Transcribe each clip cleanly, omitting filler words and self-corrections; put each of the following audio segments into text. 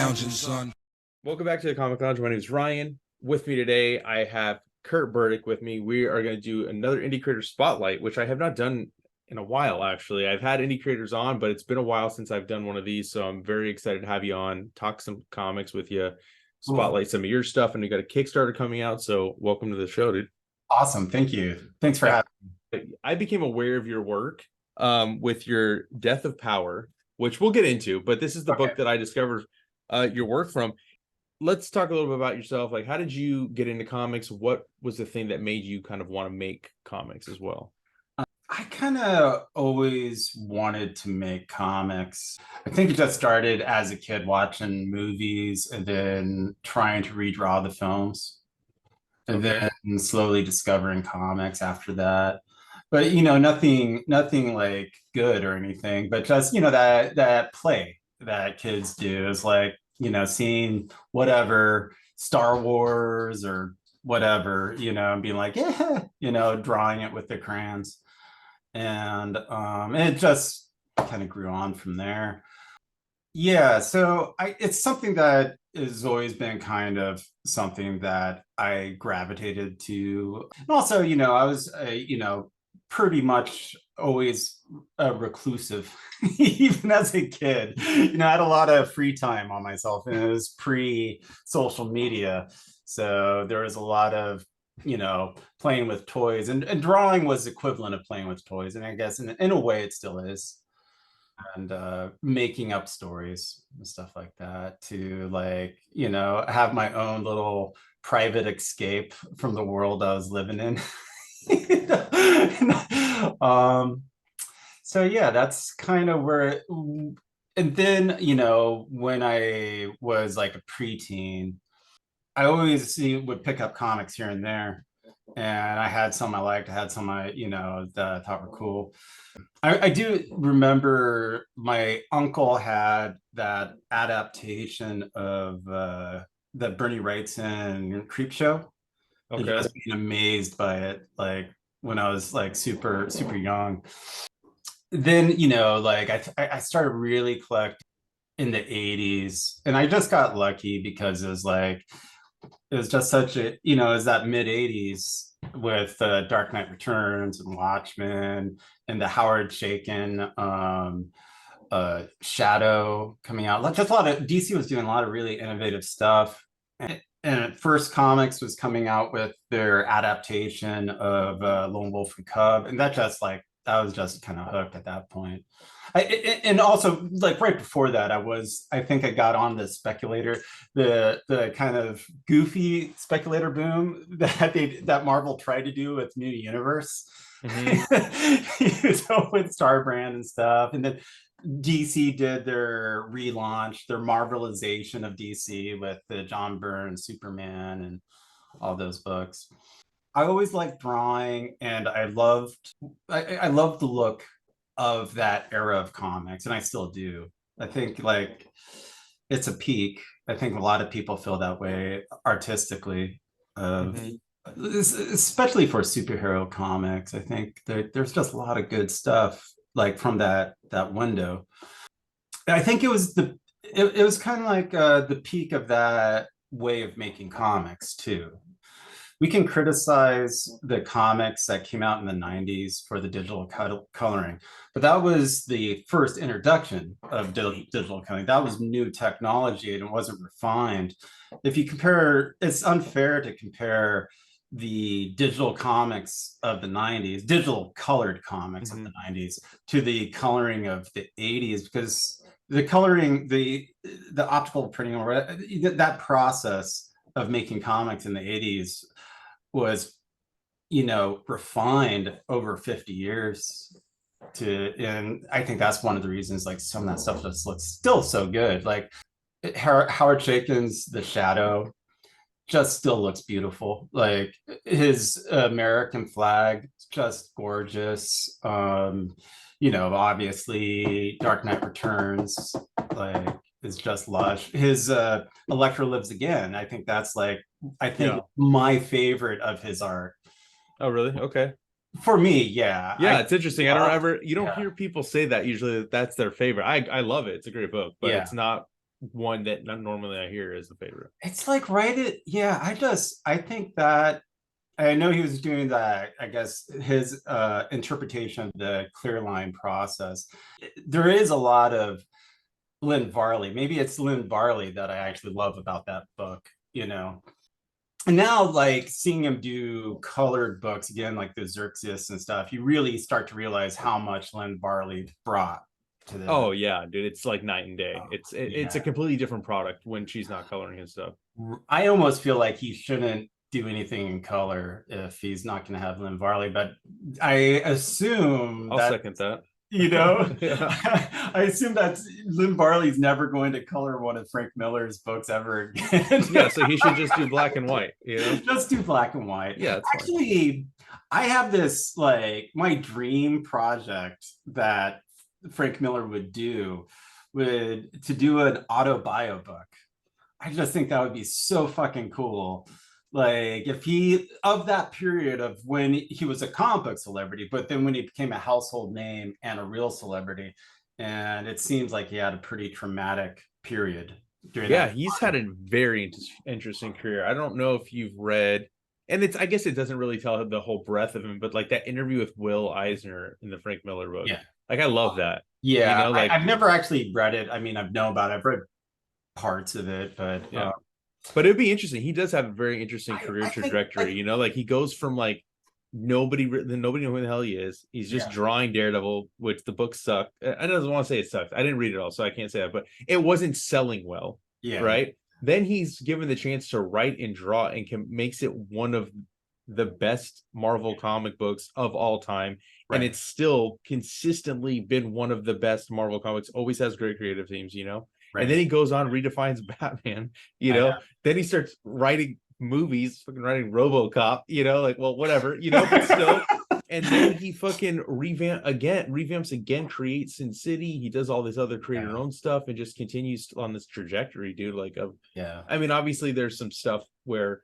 lounging, son. Welcome back to the Comic Lounge. My name is Ryan. With me today, I have Kirt Burdick with me. We are going to do another indie creator spotlight, which I have not done in a while, actually. I've had indie creators on, but it's been a while since I've done one of these, so I'm very excited to have you on, talk some comics with you, spotlight some of your stuff, and you got a Kickstarter coming out, so welcome to the show, dude. Awesome. Thank you. Thanks for having me. I became aware of your work with your Death of Power, which we'll get into, but this is the book that I discovered your work from. Let's talk a little bit about yourself. Like, how did you get into comics? What was the thing that made you kind of want to make comics as well? I kind of always wanted to make comics. I think it just started as a kid watching movies and then trying to redraw the films and then slowly discovering comics after that. But, nothing like good or anything, but just, that play that kids do is like, seeing whatever Star Wars or whatever, and being like, yeah, drawing it with the crayons. And it just kind of grew on from there. Yeah, so it's something that has always been kind of something that I gravitated to. And also, I was, pretty much always reclusive, even as a kid. I had a lot of free time on myself, and it was pre-social media. So there was a lot of, playing with toys, and drawing was equivalent of playing with toys. And I guess in a way it still is. And making up stories and stuff like that to have my own little private escape from the world I was living in. So yeah, that's kind of where and then when I was like a preteen, I always would pick up comics here and there, and I had some I liked, I had some that I thought were cool. I do remember my uncle had that adaptation of the Bernie Wrightson Creepshow. Okay. I was being amazed by it, like when I was like super young. Then I started really collecting in the 80s, and I just got lucky because it was just such a it was that mid 80s with Dark Knight Returns and Watchmen and the Howard Chaykin Shadow coming out. Just a lot of DC was doing a lot of really innovative stuff. And at first, Comics was coming out with their adaptation of Lone Wolf and Cub, and I was just kind of hooked at that point. And also, like right before that, I think I got on the speculator, the kind of goofy speculator boom that Marvel tried to do with New Universe. Mm-hmm. So with Starbrand and stuff, and then DC did their relaunch, their Marvelization of DC with the John Byrne Superman and all those books. I always liked drawing, and I loved the look of that era of comics, and I still do. I think it's a peak. I think a lot of people feel that way artistically, especially for superhero comics. I think there's just a lot of good stuff from that window. I think it was kind of like the peak of that way of making comics too. We can criticize the comics that came out in the 90s for the digital coloring, but that was the first introduction of digital coloring. That was new technology, and it wasn't refined. If you compare, it's unfair to compare the digital comics of the 90s, digital colored comics of the 90s, to the coloring of the 80s, because the coloring, the optical printing, or that process of making comics in the 80s was refined over 50 years and I think that's one of the reasons some of that stuff just looks still so good. Like Howard Chaykin's The Shadow just still looks beautiful. Like his American flag, just gorgeous. Obviously Dark Knight Returns is just lush. His Elektra Lives Again, I think that's my favorite of his art. Oh, really? Okay. For me, yeah. It's interesting. You don't hear people say that usually that's their favorite. I love it. It's a great book, but it's not one that not normally I hear is the favorite. It's like yeah, I think that I know he was doing that, I guess his interpretation of the clear line process. There is a lot of Lynn Varley. Maybe it's Lynn Varley that I actually love about that book, you know. And now, like seeing him do colored books again, like the Xerxes and stuff, you really start to realize how much Lynn Varley brought to the. Oh yeah, dude, it's like night and day. It's a Yeah. completely different product when she's not coloring his stuff. I almost feel like he shouldn't do anything in color if he's not going to have Lynn Varley, but I assume I'll that, second that. you know, Yeah. I assume that Lynn Varley's never going to color one of Frank Miller's books ever again. Yeah, so he should just do black and white, you know? Just do black and white. Yeah, it's fine. Actually, I have this like my dream project that Frank Miller would do would to do an autobio book. I just think that would be so fucking cool. Like if he of that period of when he was a comic book celebrity, but then when he became a household name and a real celebrity, and it seems like he had a pretty traumatic period during Yeah, that he's time. had a very interesting career. I don't know if you've read, and it's I guess it doesn't really tell the whole breadth of him, but like that interview with Will Eisner in the Frank Miller book. Yeah. Like I love that. You Yeah, know, like I've never actually read it. I mean, I've known about it. I've read parts of it, but yeah. But it'd be interesting. He does have a very interesting career I think trajectory, you know, like he goes from like nobody know who the hell he is. He's just yeah, drawing Daredevil, which the book sucked. I don't want to say it sucked. I didn't read it all, so I can't say that, but it wasn't selling well, yeah, right? Then he's given the chance to write and draw and makes it one of the best Marvel comic books of all time. And right, it's still consistently been one of the best Marvel comics, always has great creative teams, you know? And right. then he goes on, redefines Batman, you I know? Then he starts writing movies, fucking writing RoboCop, you know, like, well, whatever, you know, but still. And then he fucking revamps again, creates Sin City. He does all this other creator own stuff and just continues on this trajectory, dude. Like, yeah. I mean, obviously, there's some stuff where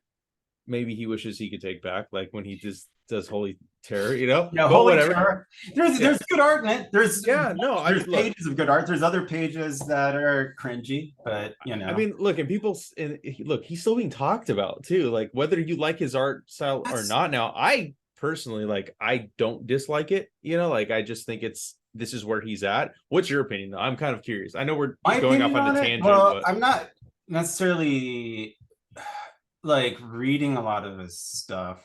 maybe he wishes he could take back, like when he just does Holy Terror, you know. Yeah, But Holy whatever. Terror. There's good art in it. There's There's pages of good art. There's other pages that are cringy, but you know. I mean, look, and people and look, he's still being talked about too. Like whether you like his art style or not. Now, I personally like I don't dislike it, you know, like I just think this is where he's at. What's your opinion though? I'm kind of curious. I know we're going off on a tangent, well, but I'm not necessarily like reading a lot of his stuff.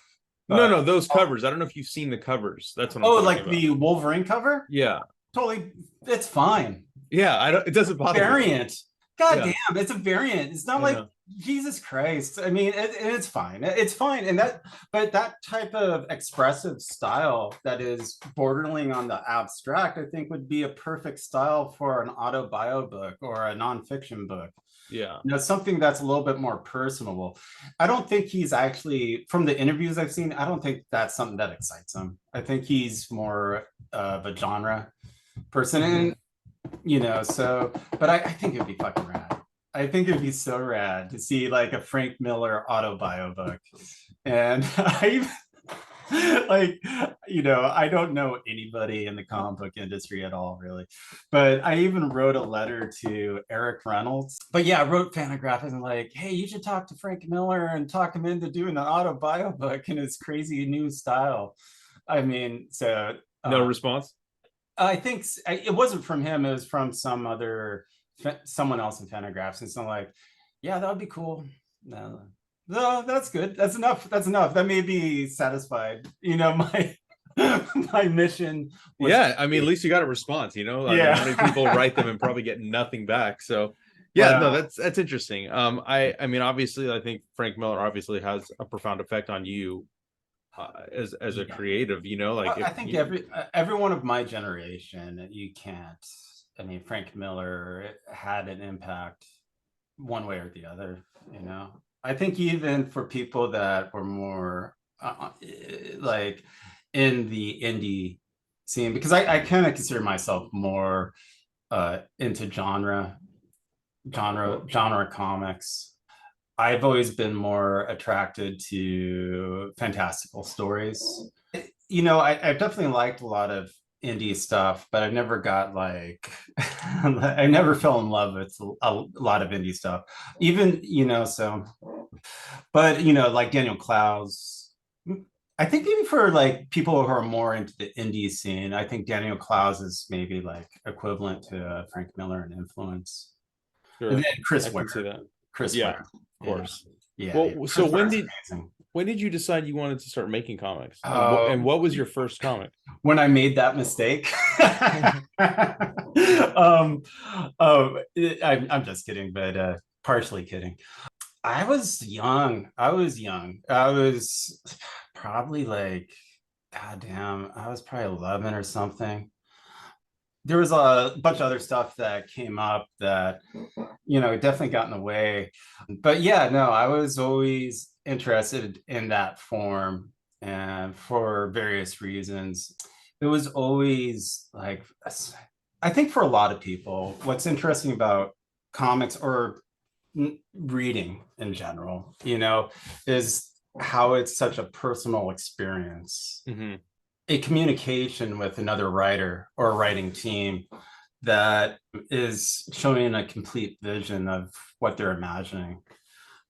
no, those covers. I don't know if you've seen the covers. That's what I'm talking like about. the Wolverine cover? Yeah. Totally, it's fine. Yeah, I don't it doesn't bother Variant. me. God Yeah. damn, it's a variant. It's not like Jesus Christ. I mean, it's fine. It's fine. But that type of expressive style that is bordering on the abstract, I think would be a perfect style for an autobio book or a nonfiction book. Yeah. You know, something that's a little bit more personable. I don't think he's actually, from the interviews I've seen, I don't think that's something that excites him. I think he's more of a genre person. And you know, so but I think it'd be fucking rad. I think it'd be so rad to see like a Frank Miller autobio book. And I like, you know, I don't know anybody in the comic book industry at all, really. But I even wrote a letter to Eric Reynolds. But yeah, I wrote Fantagraphics and like, hey, you should talk to Frank Miller and talk him into doing an autobio book in his crazy new style. I mean, so no response. I think it wasn't from him. It was from someone else in Fantagraphs. And so I'm like, yeah, that would be cool. No, that's good. That's enough. That's enough. That may be satisfied. You know, my my mission. Yeah, I mean, at least you got a response. You know, I mean, how many people write them and probably get nothing back? So, yeah, no, that's interesting. I mean, obviously, I think Frank Miller obviously has a profound effect on you as a creative, you know, like I think everyone of my generation, you can't. I mean, Frank Miller had an impact one way or the other. You know, I think even for people that were more like in the indie scene, because I kind of consider myself more into genre comics. I've always been more attracted to fantastical stories. You know, I've definitely liked a lot of indie stuff, but I never got like I never fell in love with a lot of indie stuff. Even, so but like Daniel Clowes, I think maybe for like people who are more into the indie scene, I think Daniel Clowes is maybe like equivalent to Frank Miller in influence. And Sure, then I Chris can Ware. see that. Chris Yeah, Ware. of Yeah. course. Yeah. Yeah. Well, so Chris Ware's amazing. when did you decide you wanted to start making comics, and Um, what was your first comic? when I made that mistake. um, I'm just kidding, but partially kidding. I was young. I was probably like, goddamn, I was probably 11 or something. There was a bunch of other stuff that came up that, definitely got in the way. But yeah, no, I was always interested in that form and for various reasons. It was always like, I think for a lot of people, what's interesting about comics or reading in general, is how it's such a personal experience, Mm-hmm. a communication with another writer or a writing team that is showing a complete vision of what they're imagining.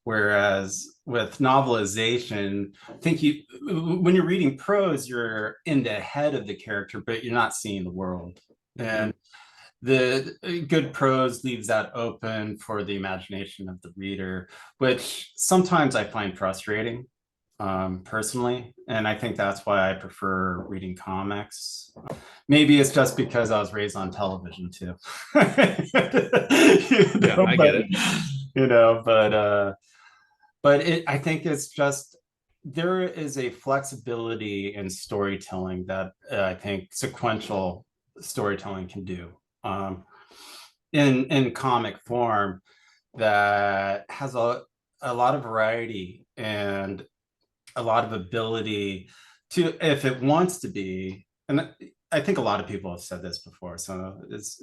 Whereas with novelization, I think when you're reading prose, you're in the head of the character, but you're not seeing the world. Mm-hmm. And the good prose leaves that open for the imagination of the reader, which sometimes I find frustrating, personally. And I think that's why I prefer reading comics. Maybe it's just because I was raised on television too. Yeah, I get But it. I think it's just there is a flexibility in storytelling that I think sequential storytelling can do, in comic form, that has a lot of variety and a lot of ability to, if it wants to be. And I think a lot of people have said this before, so this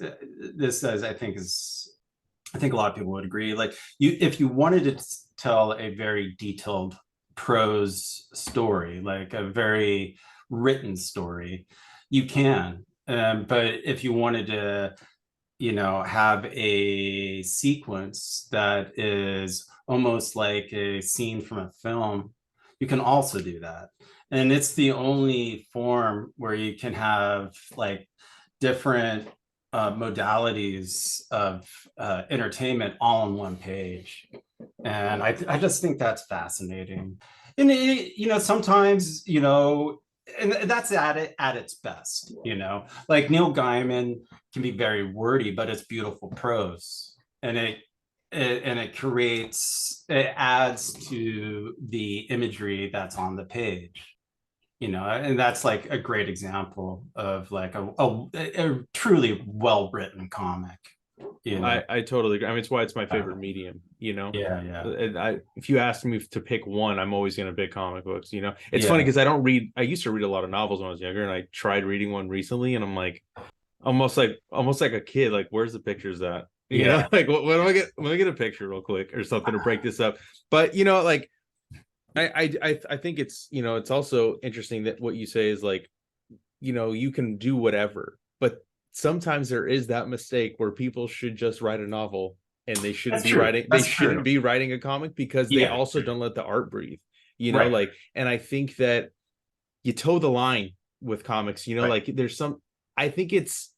is, I think a lot of people would agree, like, if you wanted to tell a very detailed prose story, like a very written story, you can. But if you wanted to, have a sequence that is almost like a scene from a film, you can also do that. And it's the only form where you can have like different modalities of entertainment all on one page. And I just think that's fascinating. And sometimes, and that's at its best, like Neil Gaiman can be very wordy, but it's beautiful prose. And it adds to the imagery that's on the page, and that's like a great example of like a truly well written comic. I totally agree. I mean, it's why it's my Uh, favorite medium, yeah, yeah, And if you ask me to pick one, I'm always going to pick comic books. It's funny yeah, because I used to read a lot of novels when I was younger, and I tried reading one recently, and I'm like, almost like a kid, like, where's the pictures at? yeah. Like, when do I get, let me get a picture real quick or something to break this up. But like, I think it's also interesting that what you say is like, you can do whatever, but sometimes there is that mistake where people should just write a novel, and they shouldn't That's be true. writing, That's true. a comic, because they Yeah, also don't let the art breathe, right, like, and I think that you toe the line with comics, right. like there's some, I think it's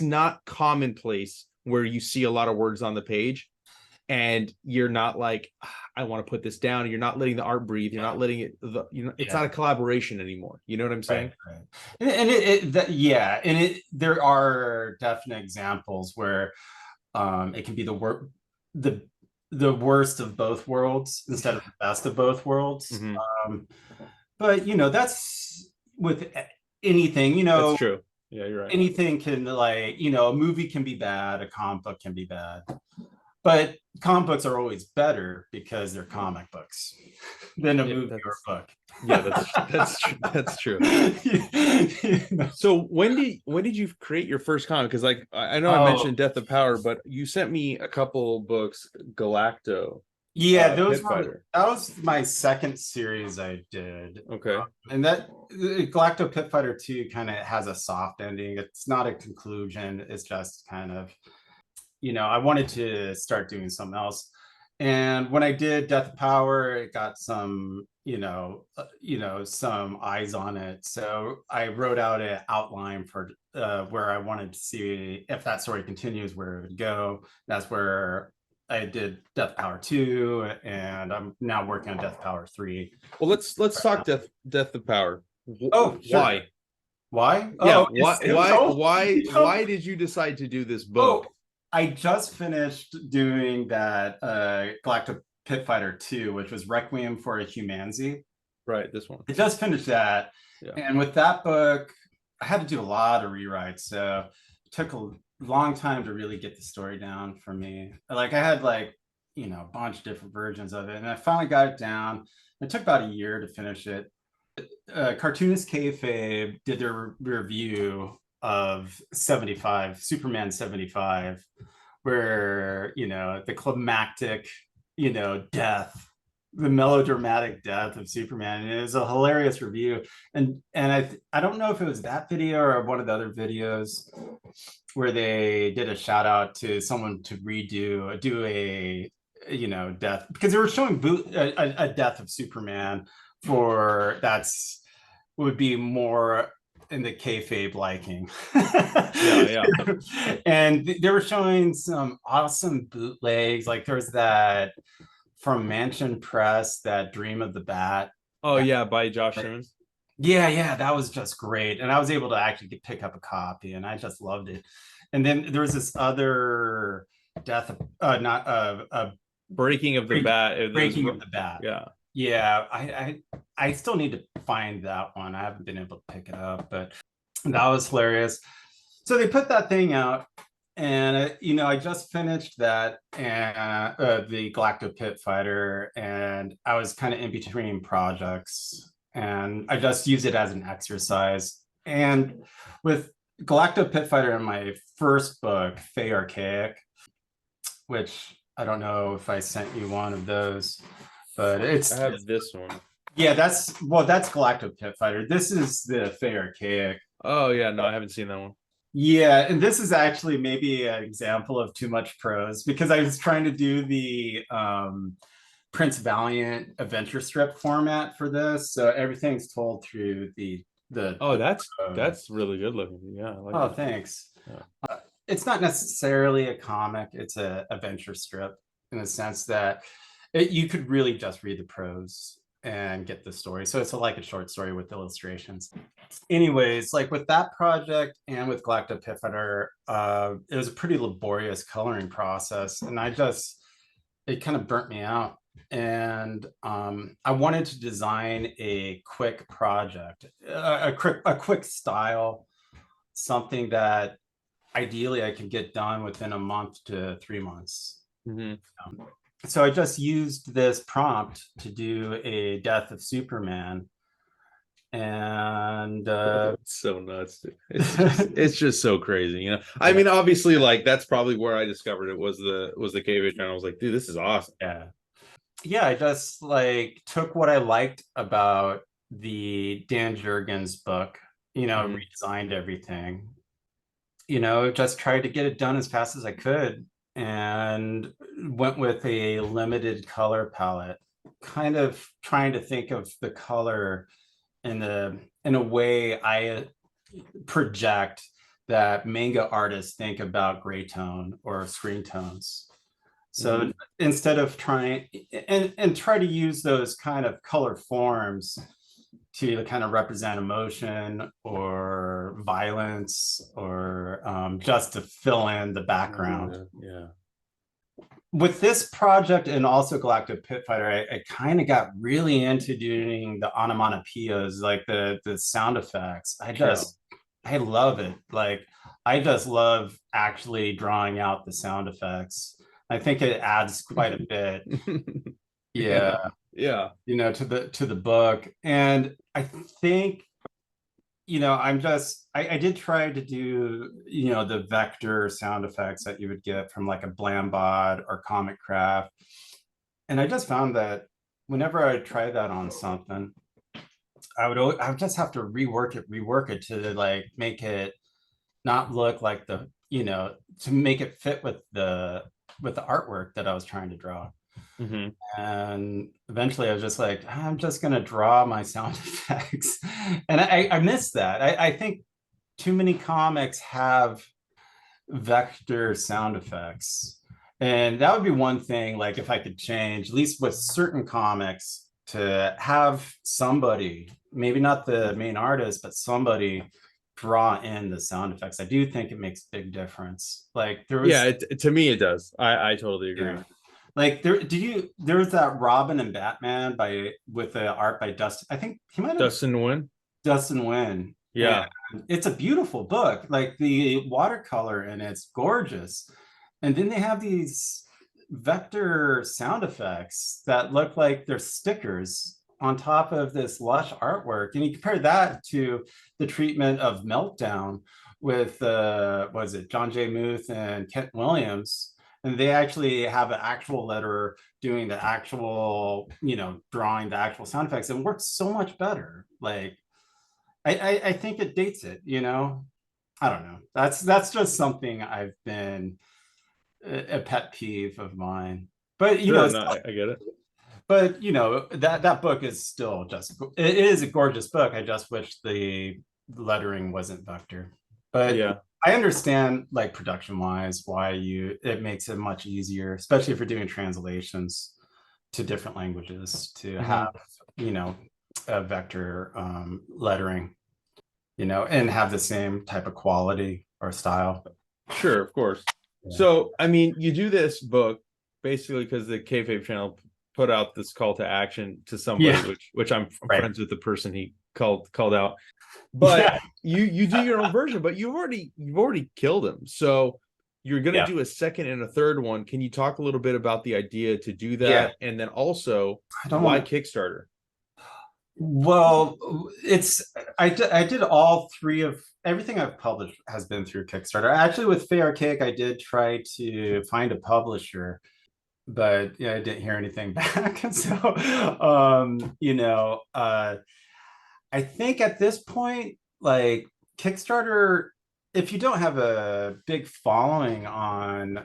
not commonplace where you see a lot of words on the page and you're not like, I want to put this down. You're not letting the art breathe. You're not letting it, it's Yeah, not a collaboration anymore. You know what I'm right, saying? right. And yeah, and there are definite examples where it can be the the worst of both worlds instead of the best of both worlds. Mm-hmm. Um, but that's with anything, That's true. Yeah, you're right. anything can, like, a movie can be bad, a comic book can be bad, but comic books are always better because they're comic books than a Yeah, movie or a book. that's true. That's true. So when did you create your first comic? Because like I know I Oh, mentioned Death of Power, but you sent me a couple books, Galacto. Yeah, Pit Fighter. that was my second series I did. Okay. And that Galacto Pit Fighter 2 kind of has a soft ending. It's not a conclusion. It's just kind of, I wanted to start doing something else. And when I did Death Power, it got some, some eyes on it. So I wrote out an outline for where I wanted to see if that story continues, where it would go. That's where I did Death Power 2, and I'm now working on Death Power 3. Well, let's talk Death of Power. Oh, sure. Why? Why? Yeah, Oh, why did you decide to do this book? Oh, I just finished doing that Galactic Pit Fighter 2, which was Requiem for a Humanzi. Right, this one. I just finished that. Yeah. And with that book, I had to do a lot of rewrites. So it took a long time to really get the story down for me. Like I had a bunch of different versions of it. And I finally got it down. It took about a year to finish it. Cartoonist Kayfabe did their review of 75, Superman 75, where, the climactic, death, the melodramatic death of Superman. And it was a hilarious review. And I don't know if it was that video or one of the other videos where they did a shout out to someone to do a death, because they were showing a death of Superman would be more in the kayfabe liking. Yeah. And they were showing some awesome bootlegs. Like there's that from Mansion Press, that Dream of the Bat. Oh yeah, by Josh Simmons. Yeah, that was just great. And I was able to actually pick up a copy, and I just loved it. And then there was this other death, Breaking of the Bat. Breaking of the Bat. Yeah. I still need to find that one. I haven't been able to pick it up, but that was hilarious. So they put that thing out, and I just finished that and the Galacto Pit Fighter, and I was kind of in between projects, and I just used it as an exercise. And with Galacto Pit Fighter in my first book, Fey Archaic, which I don't know if I sent you one of those, but I have this one. Yeah, that's Galacto Pit Fighter. This is the Fey Archaic. Oh yeah, no, I haven't seen that one. Yeah, and this is actually maybe an example of too much prose, because I was trying to do the Prince Valiant adventure strip format for this, so everything's told through the. Oh, that's really good looking. Yeah. I like oh, that. Thanks. Yeah. It's not necessarily a comic; it's an adventure strip in the sense that you could really just read the prose and get the story. So it's like a short story with illustrations. Anyways, like with that project and with Galacto Pit Fighter, it was a pretty laborious coloring process, and it kind of burnt me out. And I wanted to design a quick project, a quick style, something that ideally I could get done within a month to 3 months. Mm-hmm. So I just used this prompt to do a Death of Superman, and it's so nuts. It's just so crazy, I mean, obviously, like that's probably where I discovered it was the KV channel. I was like, dude, this is awesome. Yeah, I just took what I liked about the Dan Jurgens book, redesigned everything, just tried to get it done as fast as I could, and went with a limited color palette, kind of trying to think of the color in a way I project that manga artists think about gray tone or screen tones. So instead of trying and try to use those kind of color forms to kind of represent emotion or violence, or just to fill in the background. Yeah. With this project and also Galactic Pit Fighter, I kind of got really into doing the onomatopoeias, like the sound effects. I love it. Like I just love actually drawing out the sound effects. I think it adds quite a bit. Yeah. To the book. And I think, I did try to do, the vector sound effects that you would get from like a Blambot or Comic Craft. And I just found that whenever I try that on something, I would just have to rework it to like make it not look like the, to make it fit with the artwork that I was trying to draw. Hmm. And eventually I was just like, I'm just gonna draw my sound effects. And I miss that. I think too many comics have vector sound effects. And that would be one thing, like if I could change, at least with certain comics, to have somebody, maybe not the main artist, but somebody draw in the sound effects. I do think it makes a big difference. Like there Yeah, was, to me it does. I totally yeah. agree. Like there was that Robin and Batman by with the art by Dustin. I think he might have Dustin Nguyen. Dustin Nguyen. And Yeah. it's a beautiful book. Like the watercolor and it's gorgeous. And then they have these vector sound effects that look like they're stickers on top of this lush artwork. And you compare that to the treatment of Meltdown with was it John J. Muth and Kent Williams. And they actually have an actual letterer doing the actual, drawing the actual sound effects, and works so much better. Like I think it dates it, I don't know. That's just something I've been a pet peeve of mine. But Sure, no, I get it. but that book is still just, it is a gorgeous book. I just wish the lettering wasn't vector. But Yeah. I understand, like, production wise, why it makes it much easier, especially if you're doing translations to different languages, to have, Hmm. a vector lettering, and have the same type of quality or style. Sure, of course. Yeah. So, I mean, you do this book basically because the Kayfabe channel put out this call to action to somebody, Yeah. which I'm Right. friends with the person he called out. But Yeah. you do your own version, but you've already killed him. So you're gonna Yeah. do a second and a third one. Can you talk a little bit about the idea to do Yeah. that, and then also I don't why want to. Kickstarter? Well, I did all three of everything I've published has been through Kickstarter. Actually, with Fair Cake, I did try to find a publisher, but yeah, I didn't hear anything back. So, I think at this point, like Kickstarter, if you don't have a big following on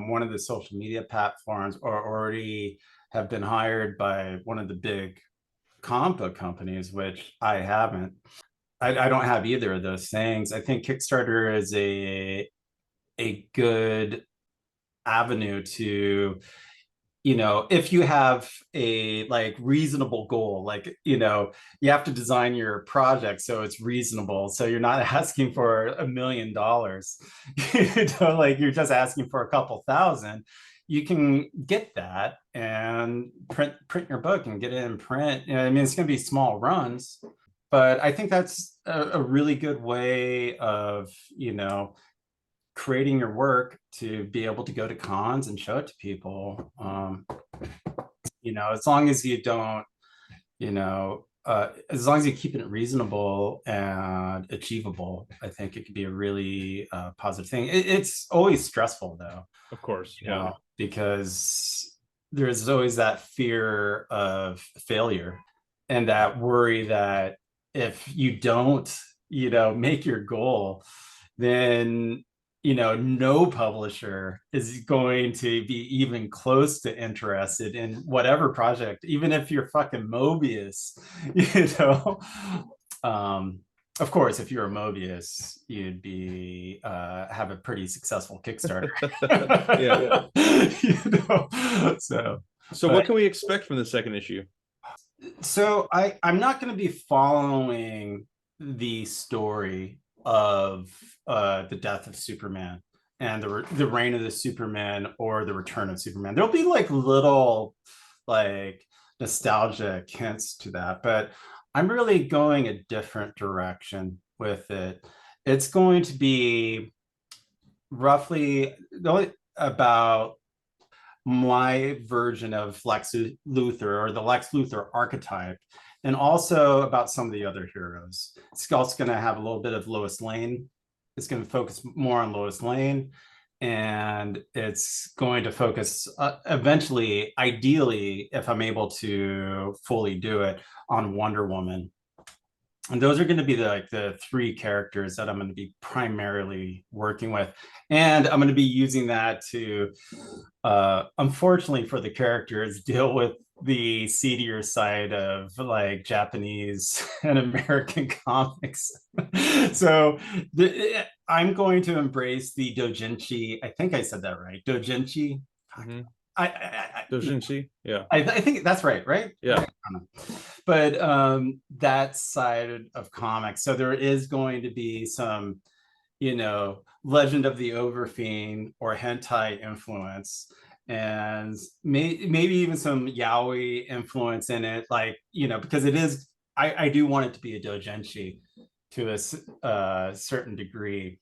one of the social media platforms, or already have been hired by one of the big comic book companies, which I haven't. I don't have either of those things. I think Kickstarter is a good avenue to, if you have a like reasonable goal, like, you have to design your project so it's reasonable, so you're not asking for $1 million. Like you're just asking for a couple thousand. You can get that and print your book and get it in print. I mean, it's going to be small runs, but I think that's a really good way of, creating your work to be able to go to cons and show it to people. As long as you don't, as long as you keep it reasonable and achievable, I think it could be a really positive thing. It's always stressful though, Of course, yeah. because there's always that fear of failure and that worry that if you don't, make your goal, then no publisher is going to be even close to interested in whatever project, even if you're fucking Mobius, you know. Of course, if you're a Mobius, you'd be have a pretty successful Kickstarter. Yeah. So, So what but can we expect from the second issue? I'm not going to be following the story of the death of Superman and the reign of the Superman or the return of Superman. There'll be like little like nostalgic hints to that, but I'm really going a different direction with it. It's going to be roughly about my version of Lex Luthor, or the Lex Luthor archetype, and also about some of the other heroes. It's also going to have a little bit of Lois Lane. It's going to focus more on Lois Lane, and it's going to focus eventually, ideally, if I'm able to fully do it, on Wonder Woman. And those are going to be the three characters that I'm going to be primarily working with, and I'm going to be using that to, unfortunately for the characters, deal with the seedier side of like Japanese and American comics. So I'm going to embrace the dojinshi. I think I said that right. Dojinshi. Mm-hmm. I Dojinshi. Yeah. I think that's right, right? Yeah. But that side of comics. So there is going to be some, Legend of the Overfiend or hentai influence, and maybe even some yaoi influence in it, like, because it is, I do want it to be a doujinshi to a certain degree.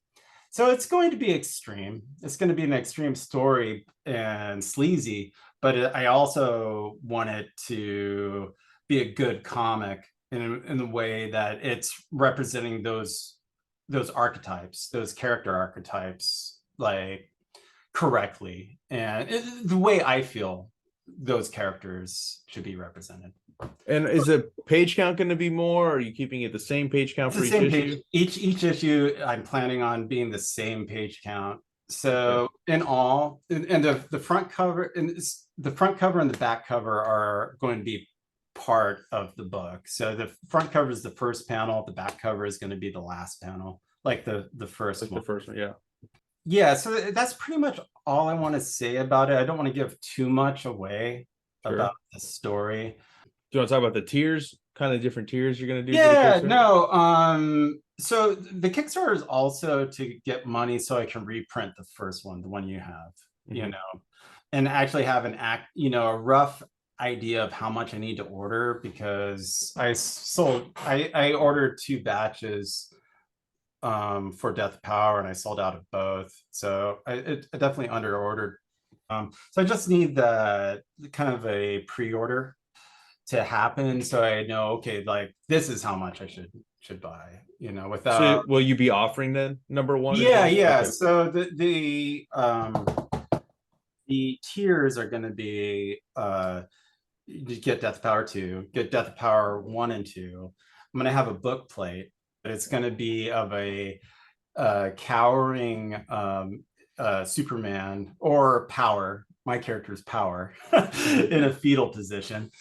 So it's going to be extreme. It's going to be an extreme story and sleazy, but I also want it to be a good comic in the way that it's representing those archetypes, those character archetypes, like, correctly, and the way I feel those characters should be represented. And is the page count going to be more? Or are you keeping it the same page count It's for the each same issue? page. Each issue, I'm planning on being the same page count. So in all, and the front cover and the front cover and the back cover are going to be part of the book. So the front cover is the first panel. The back cover is going to be the last panel, like the first Like one. the first one, yeah. Yeah. So that's pretty much all I want to say about it. I don't want to give too much away about the story. Do you want to talk about the tiers, kind of different tiers you're going to do for the Yeah, Kickstarter? no. So the Kickstarter is also to get money so I can reprint the first one, the one you have, Mhm. and actually have a rough idea of how much I need to order, because I ordered 2 batches for Death Power, and I sold out of both. So I definitely under ordered. So I just need the kind of a pre-order to happen, so I know, okay, like, this is how much I should buy, So without. will you be offering then number one as Yeah, well? yeah. Okay. So the tiers are going to be, you get Death Power 2, get Death Power 1 and 2. I'm going to have a book plate, but it's going to be of a cowering Superman, or Power. My character's Power in a fetal position,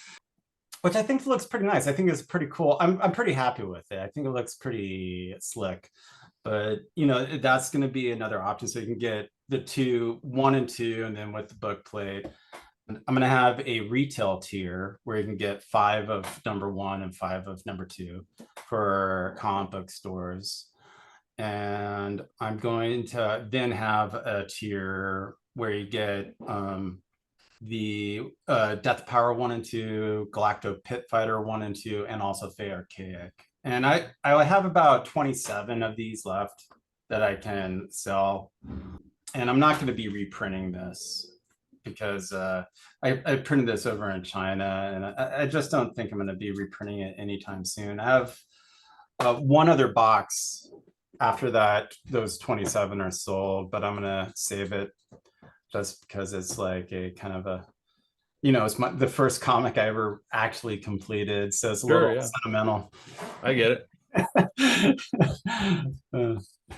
which I think looks pretty nice. I think it's pretty cool. I'm pretty happy with it. I think it looks pretty slick. But that's going to be another option. So you can get the 1 and 2, and then with the book plate. I'm going to have a retail tier where you can get 5 of number 1 and 5 of number 2 for comic book stores. And I'm going to then have a tier where you get the Death Power 1 and 2, Galacto Pit Fighter 1 and 2, and also Fey Archaic. And I have about 27 of these left that I can sell. And I'm not going to be reprinting this, because I printed this over in China, and I just don't think I'm going to be reprinting it anytime soon. I have one other box after that. Those 27 are sold, but I'm going to save it just because it's like a kind of a, it's the first comic I ever actually completed. So it's a little sentimental. I get it.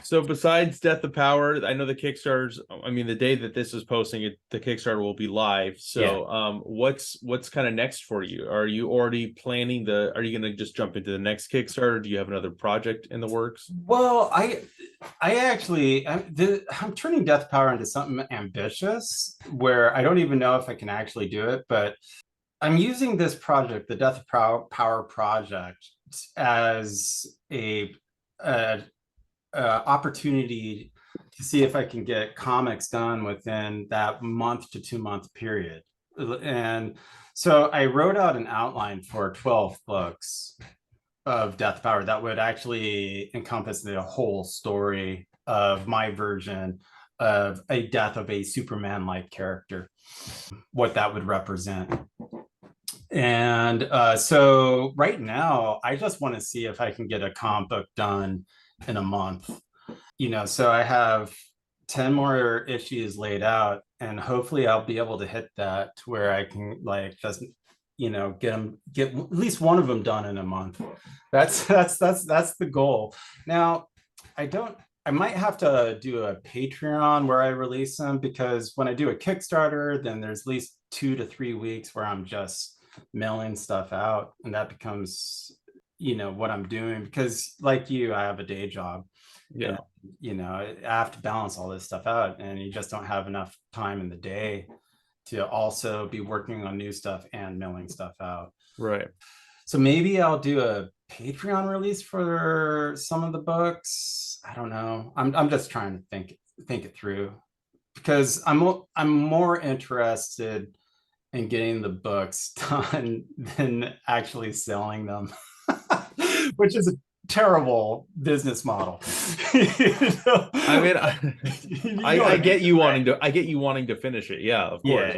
So besides Death of Power, I know the Kickstarter's, I mean, the day that this is posting, the Kickstarter will be live. So what's kind of next for you? Are you already planning are you going to just jump into the next Kickstarter? Do you have another project in the works? Well, I actually, I'm turning Death Power into something ambitious, where I don't even know if I can actually do it, but I'm using this project, the Death Power project, as a opportunity to see if I can get comics done within that month to 2-month period. And so I wrote out an outline for 12 books of Death Power that would actually encompass the whole story of my version of a death of a Superman-like character, what that would represent. And so right now, I just want to see if I can get a comic book done in a month. So I have 10 more issues laid out, and hopefully I'll be able to hit that to where I can like just get at least one of them done in a month. That's the goal. Now, I might have to do a Patreon where I release them, because when I do a Kickstarter, then there's at least 2 to 3 weeks where I'm just mailing stuff out, and that becomes what I'm doing, because like you, I have a day job. Yeah. And, I have to balance all this stuff out, and you just don't have enough time in the day to also be working on new stuff and mailing stuff out. Right. So maybe I'll do a Patreon release for some of the books. I don't know. I'm just trying to think it through, because I'm more interested in getting the books done than actually selling them, which is a terrible business model. I mean, I get you wanting to finish it. Yeah, of course.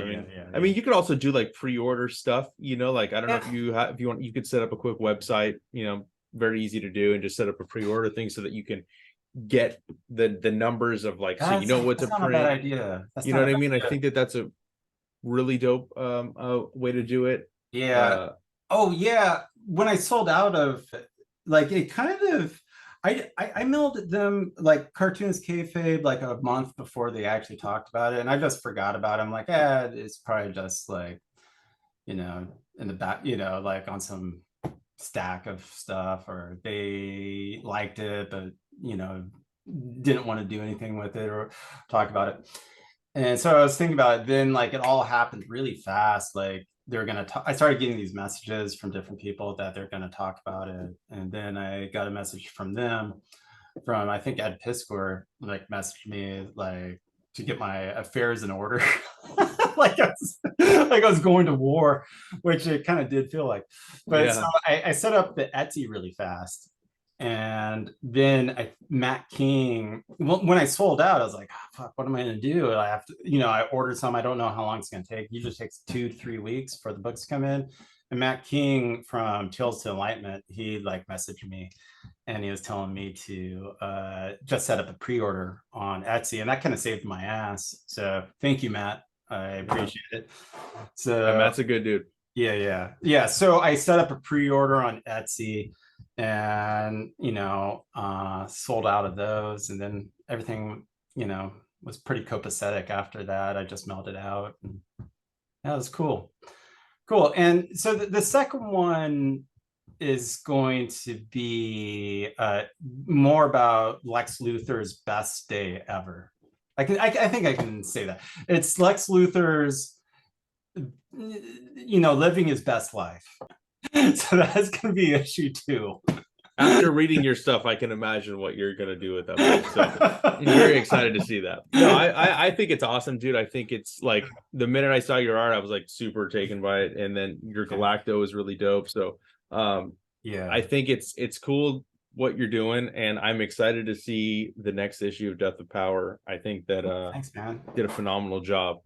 I mean, you could also do like pre-order stuff. Like I don't know if you want, you could set up a quick website. Very easy to do, and just set up a pre-order thing so that you can get the numbers of like, so what to print. Not a bad idea. You know what I mean? I think that's a really dope way to do it. Yeah. Oh yeah. When I sold out of, like, it kind of, I mailed them like Cartoons Kayfabe like a month before they actually talked about it, and I just forgot about it. I'm like, it's probably just like, in the back, like on some stack of stuff, or they liked it, but didn't want to do anything with it or talk about it. And so I was thinking about it, then like it all happened really fast. Like they're gonna talk. I started getting these messages from different people that they're gonna talk about it, and then I got a message from them, from I think Ed Piskor, like messaged me like to get my affairs in order, like I was going to war, which it kind of did feel like. But so I set up the Etsy really fast. And then Matt King, when I sold out, I was like, oh, fuck, what am I going to do? I have to, I ordered some. I don't know how long it's going to take. It usually takes 2 to 3 weeks for the books to come in. And Matt King from Tales to Enlightenment, he like messaged me, and he was telling me to just set up a pre-order on Etsy. And that kind of saved my ass. So thank you, Matt. I appreciate it. So Matt's a good dude. Yeah. So I set up a pre-order on Etsy, and sold out of those, and then everything was pretty copacetic after that. I just mailed it out, and that was cool. And so the second one is going to be more about Lex Luthor's best day ever. I think I can say that it's Lex Luthor's living his best life. So that's going to be issue 2. After reading your stuff, I can imagine what you're going to do with that book. So I'm very excited to see that. No, I think it's awesome, dude. I think it's like the minute I saw your art, I was like super taken by it. And then your Galacto is really dope. So I think it's cool what you're doing. And I'm excited to see the next issue of Death of Power. I think that thanks, man. Did a phenomenal job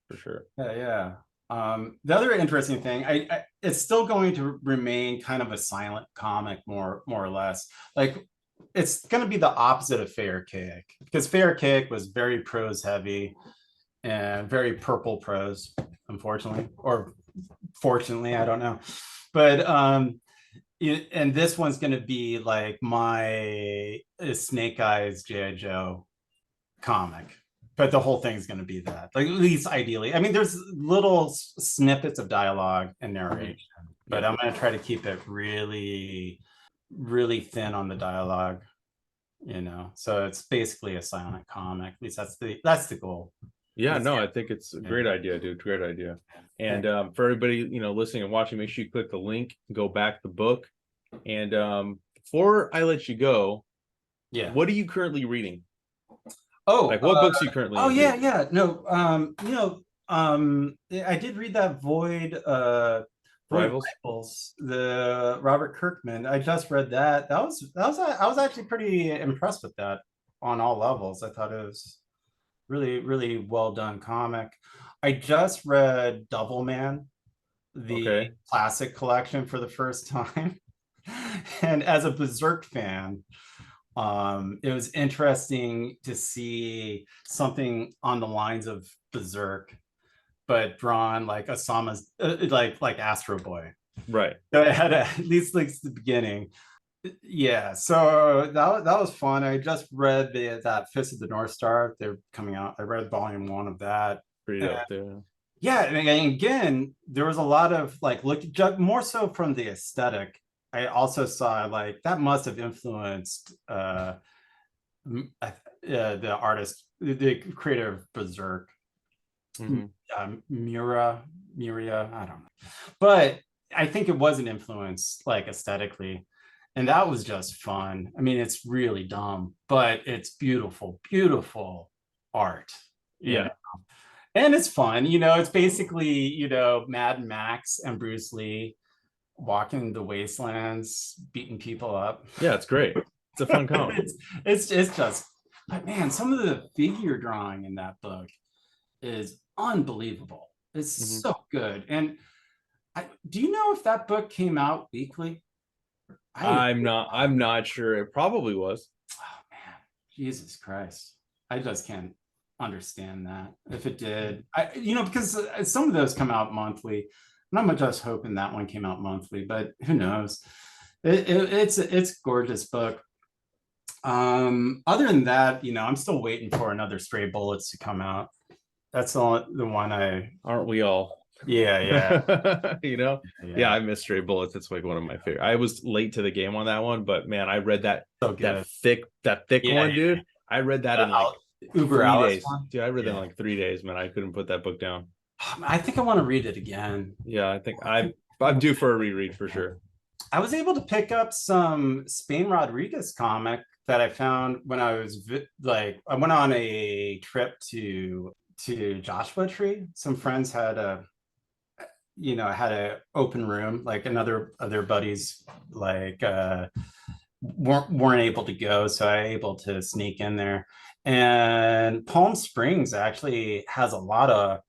for sure. Yeah. The other interesting thing, it's still going to remain kind of a silent comic, more or less. Like it's going to be the opposite of Fair Cake, because Fair Cake was very prose heavy and very purple prose, unfortunately, or fortunately, I don't know. But and this one's going to be like my Snake Eyes G.I. Joe comic. But the whole thing's going to be that, like, at least ideally. I mean, there's little snippets of dialogue and narration, but I'm going to try to keep it really, really thin on the dialogue, So it's basically a silent comic. At least that's the goal. Yeah, no, I think it's a great idea, dude. Great idea. And for everybody, listening and watching, make sure you click the link, go back the book. And before I let you go, what are you currently reading? Oh, like what books are you currently? Oh, yeah. No, I did read that Void Rivals, the Robert Kirkman. I just read that. I was actually pretty impressed with that on all levels. I thought it was really, really well done comic. I just read Double Man, the classic collection, for the first time. And as a Berserk fan, It was interesting to see something on the lines of Berserk, but drawn like Osama's, like Astro Boy. Right. So it had at least like the beginning. Yeah, so that was fun. I just read that Fist of the North Star. They're coming out. I read volume 1 of that. Pretty And dope there. yeah, and again, there was a lot of like more so from the aesthetic. I also saw like that must have influenced the artist, the creator of Berserk, Muria. I don't know, but I think it was an influence, like aesthetically, and that was just fun. I mean, it's really dumb, but it's beautiful, beautiful art. Yeah. And it's fun. It's basically Mad Max and Bruce Lee walking the wastelands, beating people up. Yeah, it's great. It's a fun comic. it's just, but man, some of the figure drawing in that book is unbelievable. It's so good. And do you know if that book came out weekly? I'm not sure. It probably was. Oh man, Jesus Christ. I just can't understand that. If it did, because some of those come out monthly. And I'm just hoping that one came out monthly, but who knows? It's a gorgeous book. Other than that, I'm still waiting for another Stray Bullets to come out. That's the one aren't we all? Yeah. Yeah, I miss Stray Bullets. It's like one of my favorite. I was late to the game on that one, but man, I read that thick one, dude. I read that in like Uber 3 Alice days. one. Dude, I read that in like 3 days, man. I couldn't put that book down. I think I want to read it again. Yeah, I think I'm due for a reread for sure. I was able to pick up some Spain Rodriguez comic that I found when I was I went on a trip to Joshua Tree. Some friends had a open room, like another of their buddies weren't able to go, so I able to sneak in there. And Palm Springs actually has a lot of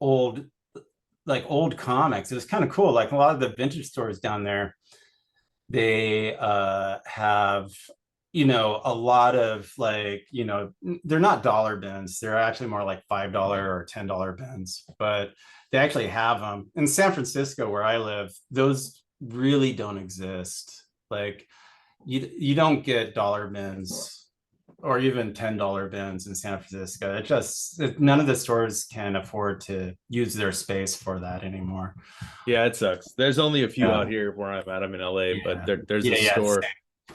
old comics. It was kind of cool. Like a lot of the vintage stores down there, they have a lot of they're not dollar bins. They're actually more like $5 or $10 bins, but they actually have them. In San Francisco, where I live, those really don't exist. Like you don't get dollar bins or even $10 bins in San Francisco. None of the stores can afford to use their space for that anymore. Yeah, it sucks. There's only a few out here where I'm at. I'm in LA, but there's a store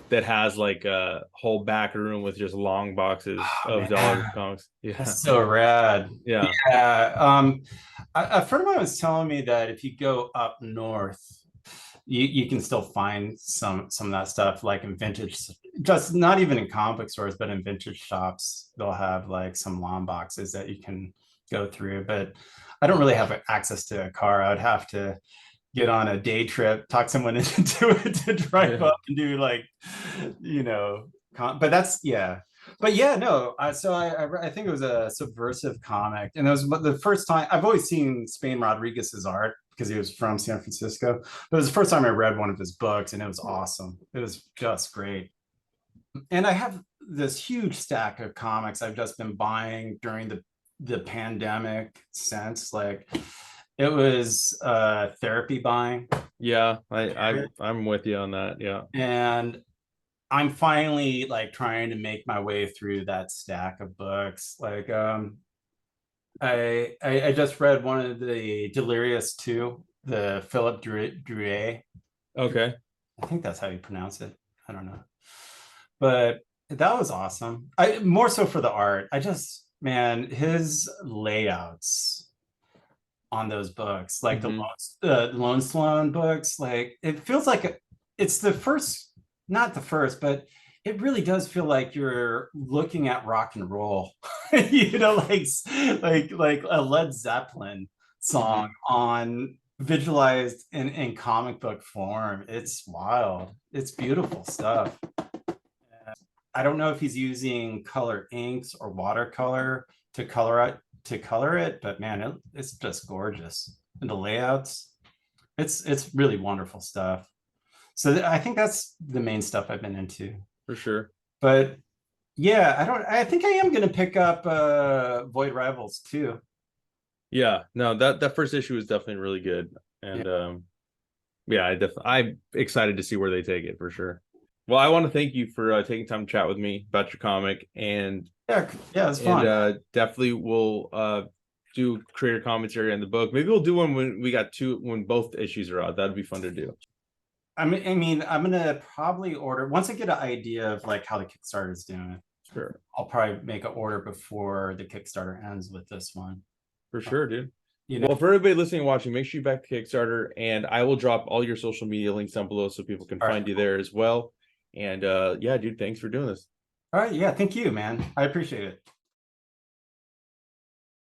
that has like a whole back room with just long boxes of dollar comics. Yeah, that's so rad. Yeah. A friend of mine was telling me that if you go up north, you can still find some of that stuff, like in vintage, just not even in comic book stores, but in vintage shops. They'll have like some long boxes that you can go through. But I don't really have access to a car. I would have to get on a day trip, talk someone into it to drive up and do but that's But yeah, no. So I think it was a subversive comic, and it was the first time I've always seen Spain Rodriguez's art because he was from San Francisco. But it was the first time I read one of his books, and it was awesome. It was just great. And I have this huge stack of comics I've just been buying during the pandemic since. Like it was therapy buying. Yeah, I'm with you on that. Yeah. And I'm finally like trying to make my way through that stack of books. Like I just read one of the Delirious 2, the Philip Drouet. Okay. I think that's how you pronounce it. I don't know. But that was awesome. More so for the art. Man, his layouts on those books, like the Lone Sloan books, like it feels like it's the first, not the first, but it really does feel like you're looking at rock and roll, like a Led Zeppelin song on visualized in comic book form. It's wild. It's beautiful stuff. I don't know if he's using color inks or watercolor to color it, but man, it's just gorgeous. And the layouts, it's really wonderful stuff. So I think that's the main stuff I've been into. For sure. But yeah, I think I am gonna pick up Void Rivals too. Yeah, no, that first issue is definitely really good. Yeah. And yeah, I'm excited to see where they take it for sure. Well, I want to thank you for taking time to chat with me about your comic, Yeah, it's fun. definitely we'll do creator commentary on the book. Maybe we'll do one when both issues are out. That'd be fun to do. I mean, I'm gonna probably order once I get an idea of like how the Kickstarter is doing. Sure. I'll probably make an order before the Kickstarter ends with this one. For sure, dude. You know, Well, for everybody listening and watching, make sure you back to Kickstarter, and I will drop all your social media links down below so people can all find right. you there as well. And yeah, dude, thanks for doing this. All right, yeah, thank you, man. I appreciate it.